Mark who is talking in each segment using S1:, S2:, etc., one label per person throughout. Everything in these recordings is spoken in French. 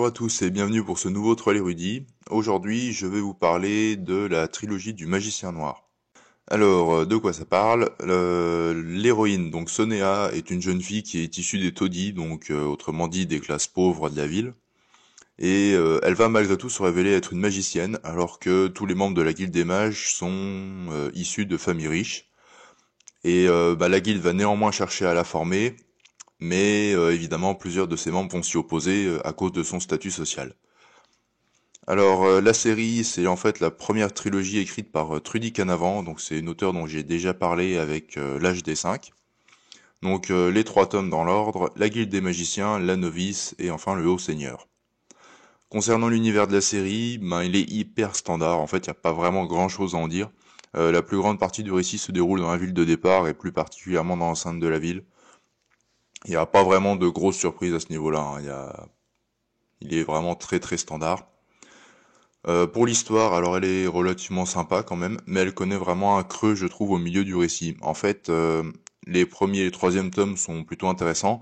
S1: Bonjour à tous et bienvenue pour ce nouveau Troll érudit. Aujourd'hui, je vais vous parler de la trilogie du Magicien Noir. Alors, de quoi ça parle? L'héroïne, donc Sonea, est une jeune fille qui est issue des taudis, donc autrement dit des classes pauvres de la ville. Et elle va malgré tout se révéler être une magicienne, alors que tous les membres de la guilde des mages sont issus de familles riches. Et la guilde va néanmoins chercher à la former, mais évidemment plusieurs de ses membres vont s'y opposer à cause de son statut social. Alors la série, c'est en fait la première trilogie écrite par Trudy Canavan, donc c'est une auteure dont j'ai déjà parlé avec l'âge des 5. Donc les trois tomes dans l'ordre, La Guilde des Magiciens, La Novice et enfin Le Haut Seigneur. Concernant l'univers de la série, il est hyper standard, en fait il n'y a pas vraiment grand chose à en dire. La plus grande partie du récit se déroule dans la ville de départ et plus particulièrement dans l'enceinte de la ville. Il n'y a pas vraiment de grosses surprises à ce niveau-là, hein. Il est vraiment très très standard. Pour l'histoire, alors elle est relativement sympa quand même, mais elle connaît vraiment un creux, je trouve, au milieu du récit. En fait, les premiers et les troisième tomes sont plutôt intéressants,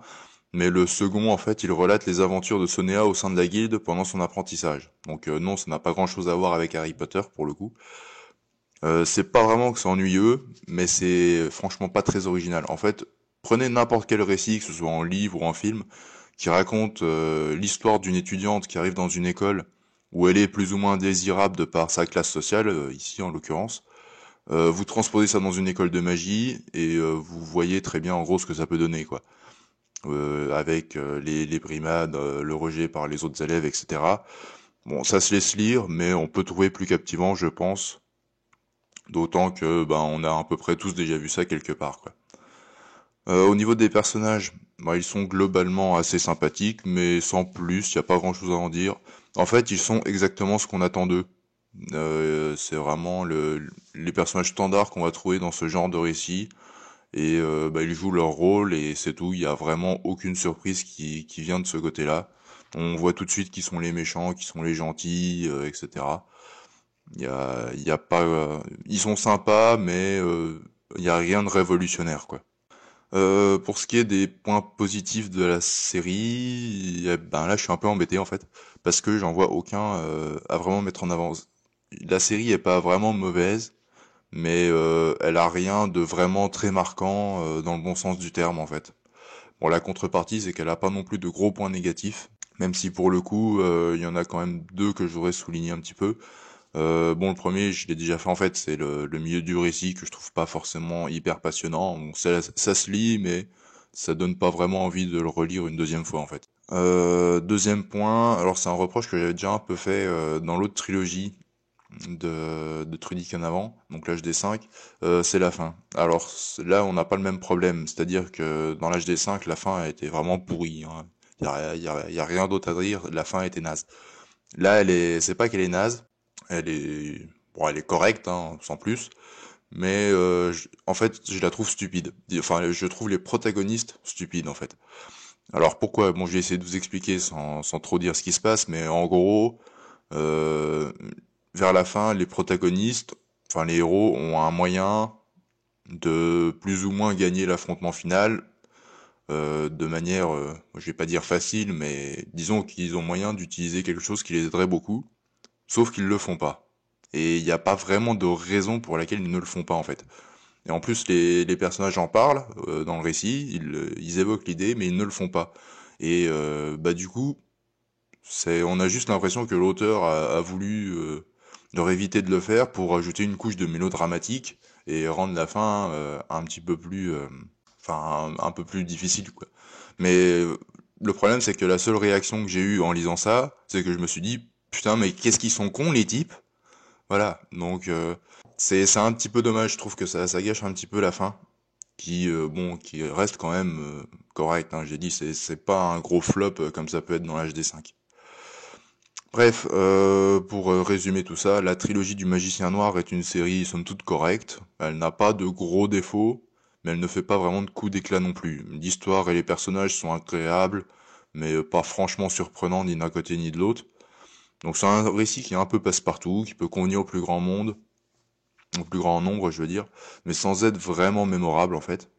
S1: mais le second, en fait, il relate les aventures de Sonea au sein de la guilde pendant son apprentissage. Donc non, ça n'a pas grand-chose à voir avec Harry Potter pour le coup. C'est pas vraiment que c'est ennuyeux, mais c'est franchement pas très original. En fait, prenez n'importe quel récit, que ce soit en livre ou en film, qui raconte l'histoire d'une étudiante qui arrive dans une école où elle est plus ou moins désirable de par sa classe sociale, ici en l'occurrence. Vous transposez ça dans une école de magie et vous voyez très bien en gros ce que ça peut donner, quoi. Avec les brimades, le rejet par les autres élèves, etc. Bon, ça se laisse lire, mais on peut trouver plus captivant, je pense. D'autant que on a à peu près tous déjà vu ça quelque part, quoi. Au niveau des personnages, ils sont globalement assez sympathiques, mais sans plus, il n'y a pas grand-chose à en dire. En fait, ils sont exactement ce qu'on attend d'eux. C'est vraiment les personnages standards qu'on va trouver dans ce genre de récit, et ils jouent leur rôle, et c'est tout. Il n'y a vraiment aucune surprise qui vient de ce côté-là. On voit tout de suite qui sont les méchants, qui sont les gentils, etc. Il y a pas, ils sont sympas, mais il y a rien de révolutionnaire, quoi. Pour ce qui est des points positifs de la série, là je suis un peu embêté en fait, parce que j'en vois aucun à vraiment mettre en avant. La série est pas vraiment mauvaise, mais elle a rien de vraiment très marquant dans le bon sens du terme en fait. Bon, la contrepartie c'est qu'elle a pas non plus de gros points négatifs, même si pour le coup il y en a quand même deux que je voudrais souligner un petit peu. Le premier, je l'ai déjà fait en fait, c'est le milieu du récit que je trouve pas forcément hyper passionnant. Bon, ça se lit, mais ça donne pas vraiment envie de le relire une deuxième fois en fait. Deuxième point, alors c'est un reproche que j'avais déjà un peu fait dans l'autre trilogie de Trudy Canavan, donc l'âge des 5, c'est la fin. Alors là, on n'a pas le même problème, c'est-à-dire que dans l'âge des 5, la fin a été vraiment pourrie, hein. Y a rien d'autre à dire, la fin était naze. Là, c'est pas qu'elle est naze, elle est correcte, hein, sans plus, mais en fait, je la trouve stupide. Enfin, je trouve les protagonistes stupides, en fait. Alors pourquoi? Bon, je vais essayer de vous expliquer sans trop dire ce qui se passe, mais en gros, euh, vers la fin, les protagonistes, enfin les héros, ont un moyen de plus ou moins gagner l'affrontement final de manière, je vais pas dire facile, mais disons qu'ils ont moyen d'utiliser quelque chose qui les aiderait beaucoup. Sauf qu'ils le font pas. Et il n'y a pas vraiment de raison pour laquelle ils ne le font pas en fait. Et en plus les personnages en parlent dans le récit, ils évoquent l'idée mais ils ne le font pas. Et du coup, on a juste l'impression que l'auteur a voulu leur éviter de le faire pour ajouter une couche de mélodramatique et rendre la fin un petit peu plus, un peu plus difficile quoi. Mais le problème c'est que la seule réaction que j'ai eue en lisant ça, c'est que je me suis dit putain mais qu'est-ce qu'ils sont cons les types. Voilà, donc c'est un petit peu dommage, je trouve que ça gâche un petit peu la fin, qui reste quand même correct, hein, j'ai dit c'est pas un gros flop comme ça peut être dans l'HD 5. Bref, pour résumer tout ça, la trilogie du Magicien Noir est une série somme toute correcte, elle n'a pas de gros défauts, mais elle ne fait pas vraiment de coups d'éclat non plus. L'histoire et les personnages sont agréables, mais pas franchement surprenants ni d'un côté ni de l'autre. Donc c'est un récit qui est un peu passe-partout, qui peut convenir au plus grand monde, au plus grand nombre, je veux dire, mais sans être vraiment mémorable en fait.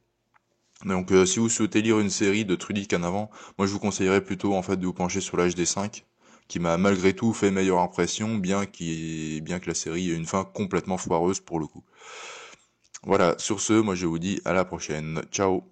S1: Donc si vous souhaitez lire une série de Trudy Canavan, moi je vous conseillerais plutôt en fait de vous pencher sur l'HD 5, qui m'a malgré tout fait meilleure impression, bien que la série ait une fin complètement foireuse pour le coup. Voilà, sur ce, moi je vous dis à la prochaine. Ciao.